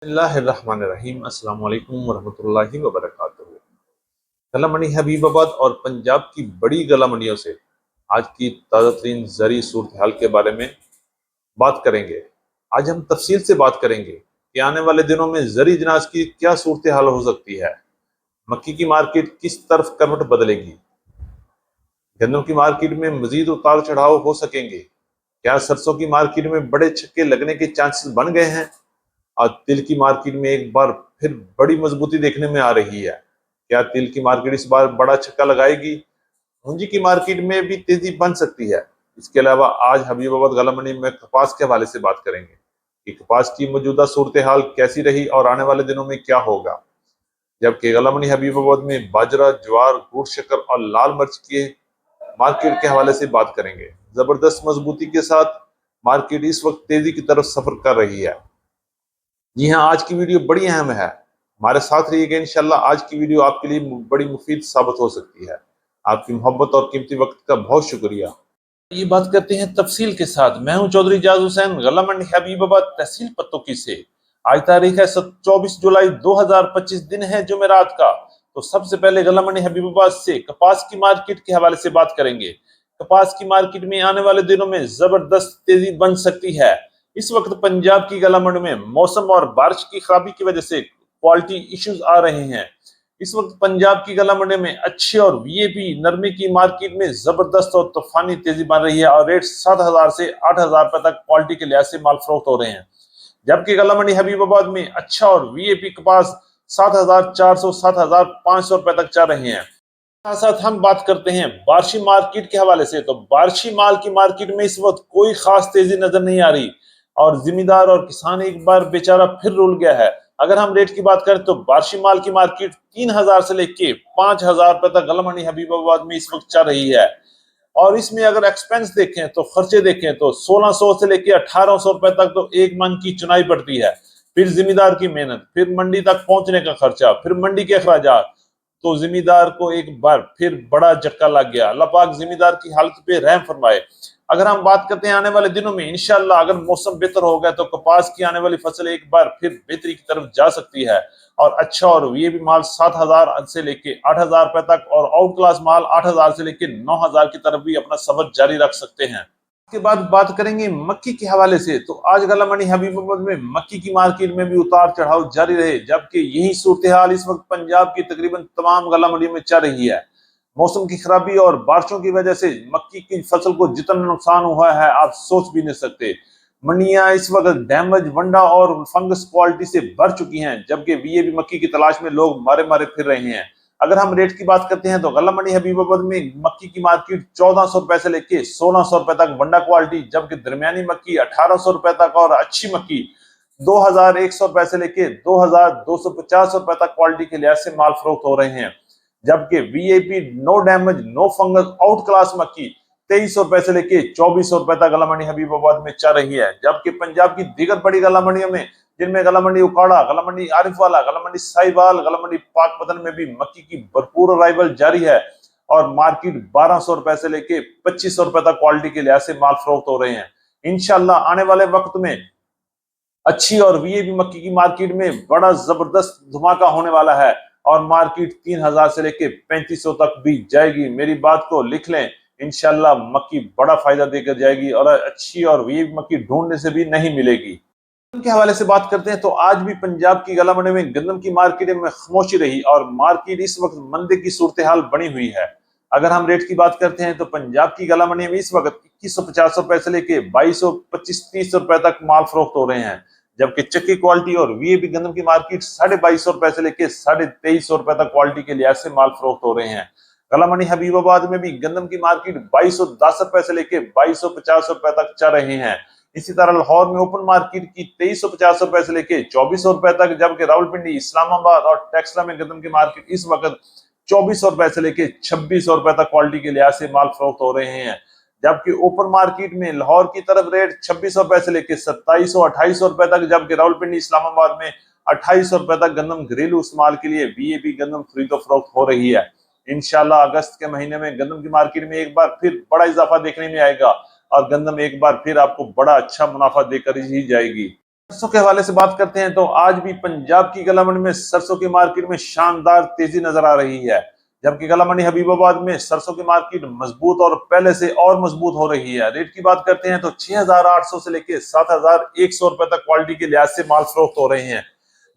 बिस्मिल्लाहिर्रहमानिर्रहीम। अस्सलाम वालेकुम वरहमतुल्लाहि वबरकातुहू। गला मंडी हबीबाबाद और पंजाब की बड़ी गला मंडियों से आज की ताज़ा तरीन ज़री सूरत हाल के बारे में बात करेंगे। आज हम तफसील से बात करेंगे कि आने वाले दिनों में ज़री अजनास की क्या सूरत हाल हो सकती है, मक्की की मार्केट किस तरफ करवट बदलेगी, गन्नों की मार्केट में मजीद उतार चढ़ाव हो सकेंगे, क्या सरसों की मार्केट में बड़े छक्के लगने के चांसेस बन गए हैं। आज तिल की मार्केट में एक बार फिर बड़ी मजबूती देखने में आ रही है। क्या तिल की मार्केट इस बार बड़ा छक्का लगाएगी? पूंजी की मार्केट में भी तेजी बन सकती है। इसके अलावा आज हबीबाबाद गला मंडी में कपास के हवाले से बात करेंगे कि कपास की मौजूदा सूरत हाल कैसी रही और आने वाले दिनों में क्या होगा। जबकि गला मंडी हबीबाबाद में बाजरा, ज्वार, गुड़ शक्कर और लाल मिर्च के मार्केट के हवाले से बात करेंगे। जबरदस्त मजबूती के साथ मार्केट इस वक्त तेजी की तरफ सफर कर रही है। जी हाँ, आज की वीडियो बड़ी अहम है, हमारे साथ रहिएगा। इंशाल्लाह आज की वीडियो आपके लिए बड़ी मुफीद साबित हो सकती है। आपकी मोहब्बत और कीमती वक्त का बहुत शुक्रिया। ये बात करते हैं तफसील के साथ। मैं हूं चौधरी जाज हुसैन, गला मंडी हबीबाबाद, तहसील पत्तोकी से। आज तारीख है 24 जुलाई 2025, दिन है जुमेरात का। तो सबसे पहले गला मंडी हबीबाबाद से कपास की मार्केट के हवाले से बात करेंगे। कपास की मार्केट में आने वाले दिनों में जबरदस्त तेजी बन सकती है। इस वक्त पंजाब की गला मंडी में मौसम और बारिश की खराबी की वजह से क्वालिटी इश्यूज आ रहे हैं। इस वक्त पंजाब की गला मंडी में अच्छे और वीएपी नरमे की मार्केट में जबरदस्त और तूफानी तेजी बन रही है और रेट 7,000 से 8,000 रुपए तक क्वालिटी के लिहाज से माल फरोख्त हो रहे हैं। जबकि गला मंडी हबीबाबाद में अच्छा और वीएपी कपास 7,400 7,500 रुपए तक चल रहे हैं। साथ साथ हम बात करते हैं बारशी मार्केट के हवाले से। तो बारशी माल की मार्केट में इस वक्त कोई खास तेजी नजर नहीं आ रही और जिम्मेदार और किसान एक बार बेचारा फिर रुल गया है। अगर हम रेट की बात करें तो बारशी माल की मार्केट 3,000 से लेके 5,000 रुपए तक गला मंडी हबीबाबाद में इस वक्त चल रही है। और इसमें अगर एक्सपेंस देखें तो खर्चे देखें तो 1600 से लेके 1800 रुपए तक तो एक मन की चुनाई पड़ती है। फिर जिम्मेदार की मेहनत, फिर मंडी तक पहुंचने का खर्चा, फिर मंडी के अखराजात। तो जिम्मेदार को एक बार फिर बड़ा झटका लग गया। अल्लाह पाक जिम्मेदार की हालत पे रहम फरमाए। अगर हम बात करते हैं आने वाले दिनों में, इंशाल्लाह अगर मौसम बेहतर हो गया तो कपास की आने वाली फसल एक बार फिर बेहतरी की तरफ जा सकती है। और अच्छा और ये भी माल 7,000 से लेके 8,000 रुपए तक और आउट क्लास माल 8,000 से लेके 9,000 की तरफ भी अपना सफर जारी रख सकते हैं। के बाद बात करेंगे मक्की के हवाले से। तो आज गला मंडी हबीबाबाद में मक्की की मार्केट में भी उतार चढ़ाव जारी रहे, जबकि यही सूरत हाल इस वक्त पंजाब की तकरीबन तमाम गला मंडी में चल रही है। मौसम की खराबी और बारिशों की वजह से मक्की की फसल को जितना नुकसान हुआ है आप सोच भी नहीं सकते। मंडियां इस वक्त डैमेज, वंडा और फंगस क्वालिटी से भर चुकी हैं, जबकि वीएबी मक्की की तलाश में लोग मारे मारे फिर रहे हैं। अगर हम रेट की बात करते हैं तो गला मंडी हबीबाबाद में मक्की की मार्केट 1,400 रुपए से लेके 1,600 रुपए तक वंडा क्वालिटी, जबकि दरमियानी मक्की 1,800 रुपए तक और अच्छी मक्की 2,100 रुपए से लेके 2,250 रुपए तक क्वालिटी के लिहाज से माल फरोख्त हो रहे हैं। जबकि VIP no damage no fungus out class मक्की 2,300 रुपए से लेके 2,400 रुपए तक गला मंडी हबीबाबाद में चल रही है। जबकि पंजाब की दीगर बड़ी गला मंडियों में, जिनमें गला मंडी उकाड़ा, गला मंडी आरिफवाला, गला मंडी साहिवाल, गला मंडी पाकपतन में भी मक्की की भरपूर अराइवल जारी है और मार्केट 1,200 रुपए से लेके 2,500 रुपए तक क्वालिटी के लिहाज से माल फरोख्त हो रहे हैं। इंशाल्लाह आने वाले वक्त में अच्छी और वीएबी मक्की की मार्केट में बड़ा जबरदस्त धमाका होने वाला है और मार्केट 3,000 से लेके 3,500 तक भी जाएगी। मेरी बात को लिख लें, इंशाल्लाह मक्की बड़ा फायदा देकर जाएगी और अच्छी और वीएबी मक्की ढूंढने से भी नहीं मिलेगी। के हवाले से बात करते हैं तो आज भी पंजाब की गला मंडी में गंदम की मार्केट में खामोशी रही और मार्केट इस वक्त मंदे की सूरत हाल बनी हुई है। अगर हम रेट की बात करते हैं तो पंजाब की गला मंडी में इस वक्त 2,150 रुपए से लेके 2,225-2,300 रुपए तक माल फरोख्त हो रहे हैं। जबकि चक्की क्वालिटी और वीएबी गंदम की मार्केट 2,250 रुपए से लेके 2,350 रुपए तक क्वालिटी के लिहाज से माल फरोख्त हो रहे हैं। गला मंडी हबीबाबाद में भी गंदम की मार्केट 2,210 रुपए से लेके 2,250 रुपए तक चल रहे हैं। इसी तरह लाहौर में ओपन मार्केट की 2,350 रुपए से लेके 2,400 रुपए तक, जबकि रावलपिंडी, इस्लामाबाद और टेक्सला में गंदम की मार्केट इस वक्त 2,400 रुपए से लेके 2,600 रुपए तक क्वालिटी के लिहाज से माल फरोख्त हो रहे हैं। जबकि ओपन मार्केट में लाहौर की तरफ रेट 2,600 रुपए से लेके 2,700-2,800 रुपए तक, जबकि रावलपिंडी, इस्लामाबाद में 2,800 रुपए तक गंदम घरेलू इस्तेमाल के लिए वीएबी गंदम खरीदो फरोख्त हो रही है। इंशाल्लाह अगस्त के महीने में गंदम की मार्केट में एक बार फिर बड़ा इजाफा देखने में आएगा और गंदम एक बार फिर आपको बड़ा अच्छा मुनाफा देकर ही जाएगी। सरसों के हवाले से बात करते हैं तो आज भी पंजाब की गला मंडी में सरसों की मार्केट में शानदार तेजी नजर आ रही है। जबकि गला मंडी हबीबाबाद में सरसों की मार्केट मजबूत और पहले से और मजबूत हो रही है। रेट की बात करते हैं तो 6,800 से लेके 7,100 रुपए तक क्वालिटी के लिहाज से माल फरोख्त हो रहे हैं।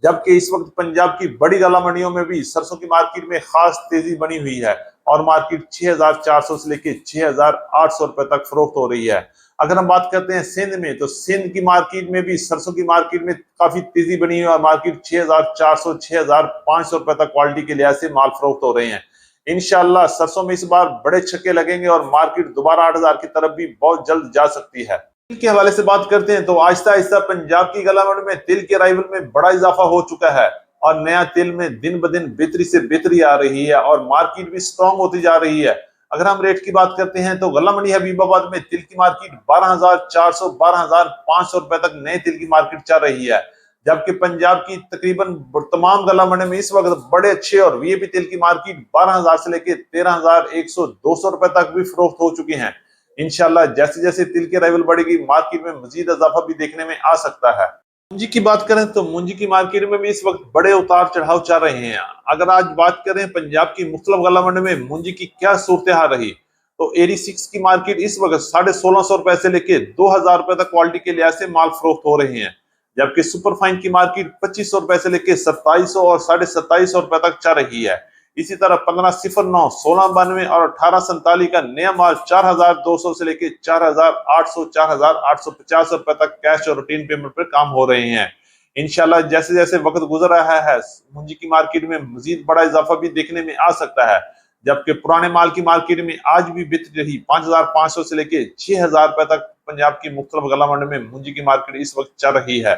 जबकि इस वक्त पंजाब की बड़ी गला मंडियों में भी सरसों की मार्केट में खास तेजी बनी हुई है और मार्केट 6,400 से लेके 6,800 रुपए तक फरोख्त हो रही है। अगर हम बात करते हैं सिंध में तो सिंध की मार्केट में भी सरसों की मार्केट में काफी तेजी बनी हुई है और मार्केट 6,400 6,500 रुपए तक क्वालिटी के लिहाज से माल फरोख्त हो रहे हैं। इंशाल्लाह सरसों में इस बार बड़े छक्के लगेंगे और मार्केट दोबारा 8,000 की तरफ भी बहुत जल्द जा सकती है। तिल के हवाले से बात करते हैं तो आहिस्ता आहिस्ता पंजाब की गला मंडी में तिल के अराइवल में बड़ा इजाफा हो चुका है और नया तिल में दिन ब दिन बेहतरी से बेहतरी आ रही है और मार्केट भी स्ट्रांग होती जा रही है। अगर हम रेट की बात करते हैं तो गला मंडी हबीबाबाद में तिल की मार्केट 12,400 12,500 रुपए तक नए तिल की मार्केट चल रही है। जबकि पंजाब की तकरीबन तमाम गला मंडी में इस वक्त बड़े अच्छे और वीआईपी तिल की मार्केट 12,000 से लेकर 13,100 200 रुपए तक भी फरोख्त हो चुकी हैं। इंशाल्लाह जैसे जैसे तिल की अराइवल बढ़ेगी मार्केट में मजीद इजाफा भी देखने में आ सकता है। मुंजी की बात करें तो मुंजी की मार्केट में भी इस वक्त बड़े उतार चढ़ाव चल रहे हैं। अगर आज बात करें पंजाब की मुख्तलिफ गला मंडी में मुंजी की क्या सूरत हाल रही तो एरी 6 की मार्केट इस वक्त 1,650 रुपए से लेके 2,000 रुपए तक क्वालिटी के लिहाज से माल फरोख्त हो रहे हैं। जबकि सुपर फाइन की मार्केट 2,500 रुपए से लेके 2,700 और 2,750 रुपए तक चल रही है। इसी तरह 1509 1692 और 1847 का नया माल 4,200 से लेके 4,800 4,850 रुपए तक कैश और रूटीन पेमेंट पर काम हो रहे हैं। इंशाल्लाह जैसे जैसे वक्त गुजर रहा है मुंजी की मार्केट में मजीद बड़ा इजाफा भी देखने में आ सकता है। जबकि पुराने माल की मार्केट में आज भी बिक रही 5,500 से लेके 6,000 रुपए तक पंजाब की मुख्तलिफ गला मंडी में मुंजी की मार्केट इस वक्त चल रही है।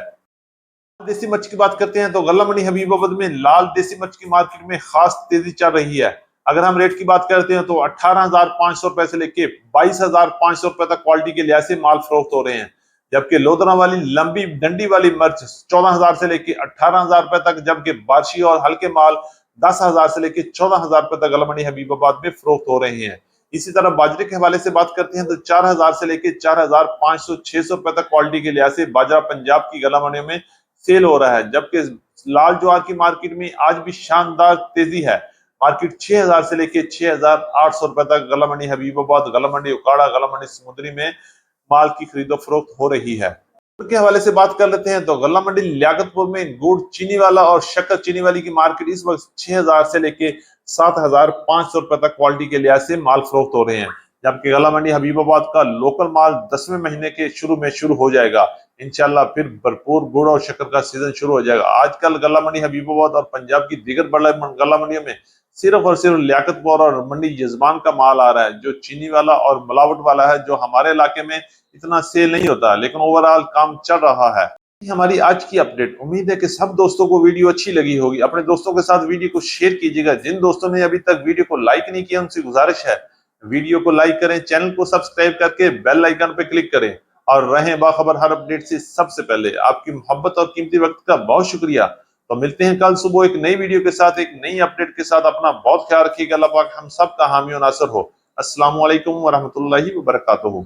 देसी मिर्च की बात करते हैं तो गला मंडी हबीबाबाद में लाल देसी मिर्च की मार्केट में खास तेजी चल रही है। अगर हम रेट की बात करते हैं तो 18,500 रुपए से लेके 22,500 रुपए तक क्वालिटी के लिहाज से माल फरोख्त हो रहे हैं। जबकि लोधरा वाली लंबी डंडी वाली मिर्च 14,000 से लेके 18,000 रुपए तक, जबकि बार्शी और हल्के माल 10,000 से लेके 14,000 रुपए तक गला मंडी हबीबाबाद में फरोख्त हो रहे हैं। इसी तरह बाजरे के हवाले से बात करते हैं तो 4,000 से लेके 4,500 600 रुपए तक क्वालिटी के लिहाज से बाजरा पंजाब की गला मंडी में सेल हो रहा है। जबकि लाल ज्वार की मार्केट में आज भी शानदार तेजी है। मार्केट 6,000 से लेके 6,800 रुपए तक गला मंडी हबीबाबाद, गला मंडी उकाड़ा, गला मंडी समुद्री में माल की खरीदो फरोख्त हो रही है। गुड़ के हवाले से बात कर लेते हैं तो गला मंडी लियाकतपुर में गुड़ चीनी वाला और शक्कर चीनी वाली की मार्केट इस वक्त 6,000 से लेके 7,500 रुपए तक क्वालिटी के लिहाज से माल फरोख्त हो रहे हैं। जबकि गला मंडी हबीबाबाद का लोकल माल 10वें महीने के शुरू में शुरू हो जाएगा। इंशाल्लाह फिर भरपूर गुड़ और शक्कर का सीजन शुरू हो जाएगा। आजकल गला मंडी हबीबाबाद और पंजाब की दीगर बड़ा गला मंडियों में सिर्फ और सिर्फ लियाकतपुर और मंडी यजमान का माल आ रहा है, जो चीनी वाला और मिलावट वाला है, जो हमारे इलाके में इतना सेल नहीं होता, लेकिन ओवरऑल काम चल रहा है। हमारी आज की अपडेट। उम्मीद है कि सब दोस्तों को वीडियो अच्छी लगी होगी। अपने दोस्तों के साथ वीडियो को शेयर कीजिएगा। जिन दोस्तों ने अभी तक वीडियो को लाइक नहीं किया उनसे गुजारिश है वीडियो को लाइक करें, चैनल को सब्सक्राइब करके बेल आइकन पे क्लिक करें और रहें बाखबर हर अपडेट से सबसे पहले। आपकी मोहब्बत और कीमती वक्त का बहुत शुक्रिया। तो मिलते हैं कल सुबह एक नई वीडियो के साथ, एक नई अपडेट के साथ। अपना बहुत ख्याल रखिएगा। अल्लाह पाक हम सब का हामी और नासर हो। अस्सलाम वालेकुम व रहमतुल्लाहि व बरकातुहू।